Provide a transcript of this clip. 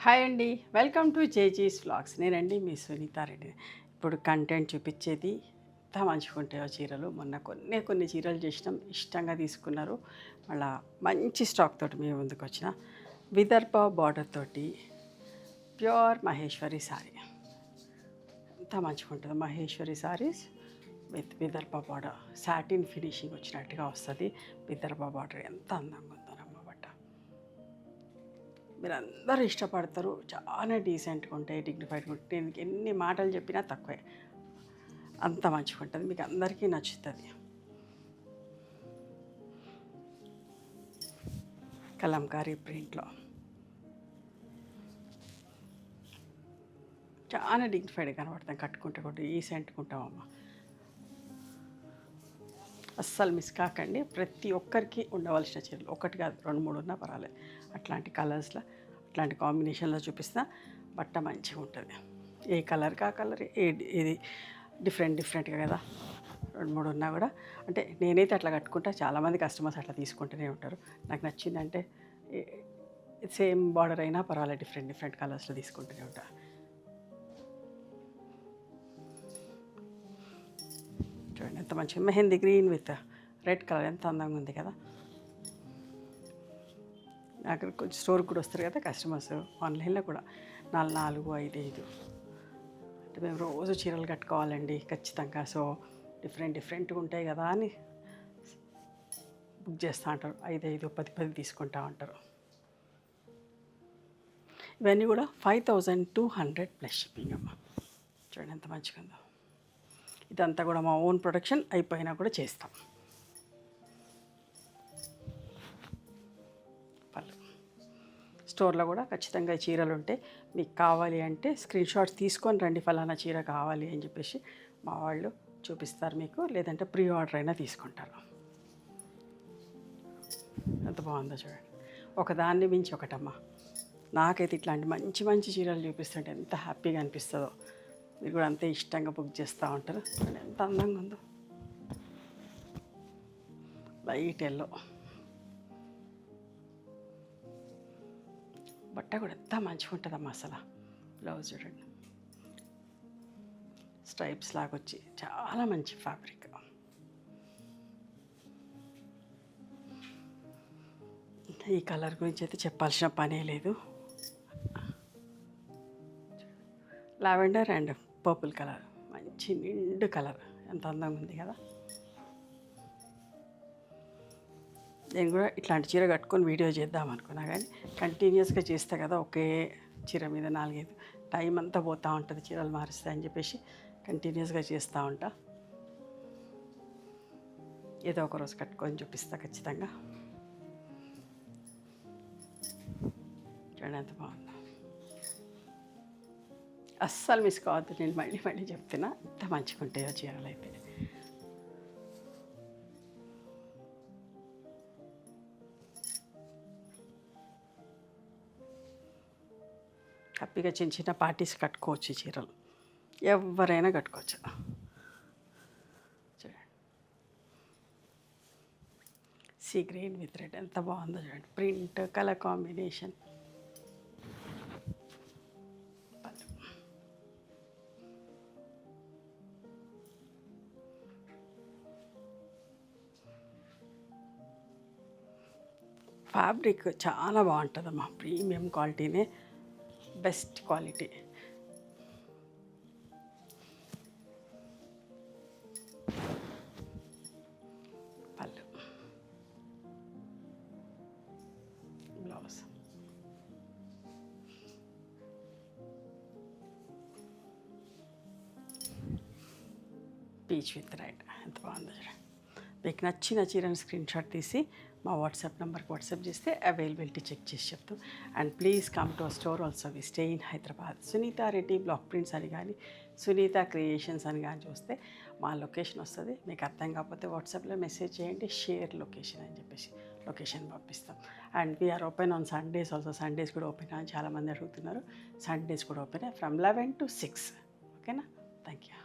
Hi అండి, welcome to జేజీస్ vlogs. నేనండి మీ సునీతారెడ్డి. ఇప్పుడు కంటెంట్ చూపించేది ఎంత మంచిగా ఉంటాయో చీరలు. మొన్న కొన్ని చీరలు చేసినాం, ఇష్టంగా తీసుకున్నారు. మళ్ళీ మంచి స్టాక్ తోటి మేము ముందుకు వచ్చిన విదర్భ బార్డర్ తోటి ప్యూర్ మహేశ్వరి శారీ. ఎంత మంచిగా ఉంటుందో Maheshwari saris with Vidarbha border, satin finishing వచ్చినట్టుగా వస్తుంది. విదర్భ బార్డర్ ఎంత అందంగా ఉందో బట్ట మీరు అందరూ ఇష్టపడతారు. చాలా డీసెంట్గా ఉంటాయి, డిగ్నిఫైడ్గా ఉంటాయి. నేను ఎన్ని మాటలు చెప్పినా తక్కువే, అంత మంచిగా ఉంటుంది, మీకు అందరికీ నచ్చుతుంది. కలంకారీ ప్రింట్లో చాలా డిగ్నిఫైడ్గా కనబడతాం. కట్టుకుంటే కూడా డీసెంట్గా ఉంటామమ్మా. అస్సలు మిస్ కాకండి. ప్రతి ఒక్కరికి ఉండవలసిన చీరలు ఒకటి కాదు, 2-3 ఉన్నా పర్వాలేదు. అట్లాంటి కలర్స్లో, అట్లాంటి కాంబినేషన్లో చూపిస్తా. బట్ట మంచిగా ఉంటుంది. ఏ కలర్కి ఆ కలర్, ఇది డిఫరెంట్గా కదా. 2-3 ఉన్నా కూడా, అంటే నేనైతే అట్లా కట్టుకుంటా. చాలామంది కస్టమర్స్ అట్లా తీసుకుంటూనే ఉంటారు. నాకు నచ్చిందంటే సేమ్ బార్డర్ అయినా పర్వాలేదు, డిఫరెంట్ కలర్స్లో తీసుకుంటూనే ఉంటా. చూడండి ఎంత మంచిగా, mehndi green with red colour ఎంత అందంగా ఉంది కదా. అక్కడ కొంచెం స్టోర్కి కూడా వస్తారు కదా కస్టమర్స్, ఆన్లైన్లో కూడా 4, 5 అంటే మేము రోజు చీరలు కట్టుకోవాలండి ఖచ్చితంగా. సో డిఫరెంట్గా ఉంటాయి కదా అని బుక్ చేస్తూ ఉంటారు. 5, 10 తీసుకుంటా ఉంటారు. ఇవన్నీ కూడా 5200 ప్లస్ షిప్పింగ్ అమ్మ. చూడండి ఎంత మంచిగా ఉందో. ఇదంతా కూడా మా ఓన్ ప్రొడక్షన్, అయిపోయినా కూడా చేస్తాం. పళ్ళు స్టోర్లో కూడా ఖచ్చితంగా చీరలు ఉంటాయి. మీకు కావాలి అంటే స్క్రీన్ షాట్స్ తీసుకొని రండి, ఫలానా చీర కావాలి అని చెప్పేసి మా వాళ్ళు చూపిస్తారు మీకు. లేదంటే ప్రీ ఆర్డర్ అయినా తీసుకుంటారు. ఎంత బాగుందో చూడండి, ఒకదాన్ని మించి ఒకటమ్మా. నాకైతే ఇట్లాంటి మంచి చీరలు చూపిస్తుంటే ఎంత హ్యాపీగా అనిపిస్తుందో. మీరు కూడా అంతే ఇష్టంగా బుక్ చేస్తూ ఉంటారు. ఎంత అందంగా ఉందో, లైట్ ఎల్లో బట్ట కూడా ఎంత మంచిగా ఉంటుందమ్మా అసలు. బ్లౌజ్ చూడండి, స్ట్రైప్స్ లాగా వచ్చి చాలా మంచి ఫ్యాబ్రిక్. ఈ కలర్ గురించి అయితే చెప్పాల్సిన పనే లేదు. లావెండర్ అండ్ పర్పుల్ కలర్, మంచి నిండు కలర్, ఎంత అందంగా ఉంది కదా. నేను కూడా ఇట్లాంటి చీర కట్టుకొని వీడియో చేద్దాం అనుకున్నా, కానీ కంటిన్యూస్గా చేస్తే కదా ఒకే చీర మీద 4-5 టైం అంతా పోతూ ఉంటుంది, చీరలు మారుస్తాయి అని చెప్పేసి కంటిన్యూస్గా చేస్తూ ఉంటా. ఏదో ఒక రోజు కట్టుకొని చూపిస్తా ఖచ్చితంగా. చూడండి ఎంత బాగుందో, అస్సలు మిస్ కావద్దు. నేను మళ్ళీ చెప్తున్నా, ఎంత మంచిగా ఉంటాయో చీరలు అయితే. హ్యాపీగా చిన్న పార్టీస్ కట్టుకోవచ్చు చీరలు, ఎవరైనా కట్టుకోవచ్చు. చూడండి సీ గ్రీన్ విత్ రెడ్ ఎంత బాగుందో చూడండి. Print colour combination. ఫ్యాబ్రిక్ చాలా బాగుంటుందమ్మా, ప్రీమియం క్వాలిటీనే, బెస్ట్ క్వాలిటీ. పళ్ళు, బ్లౌజ్, పీచ్ విత్ రైట్ ఎంత బాగుందో చూడండి. మీకు నచ్చిన చీరను స్క్రీన్ షాట్ తీసి మా వాట్సాప్ నెంబర్కి వాట్సాప్ చేస్తే అవైలబిలిటీ చెక్ చేసి చెప్తాం. And please come to our store also. We stay in Hyderabad. Sunitha Reddy block prints అని కానీ, సునీత క్రియేషన్స్ అని కానీ చూస్తే మా లొకేషన్ వస్తుంది. మీకు అర్థం కాకపోతే వాట్సాప్లో మెసేజ్ చేయండి, షేర్ లొకేషన్ అని చెప్పేసి లొకేషన్ పంపిస్తాం. And we are open on Sundays also. Sundays కూడా ఓపెన్ అని చాలామంది అడుగుతున్నారు. సండేస్ కూడా ఓపెన్ ఫ్రమ్ 11 to 6. ఓకేనా? Thank you.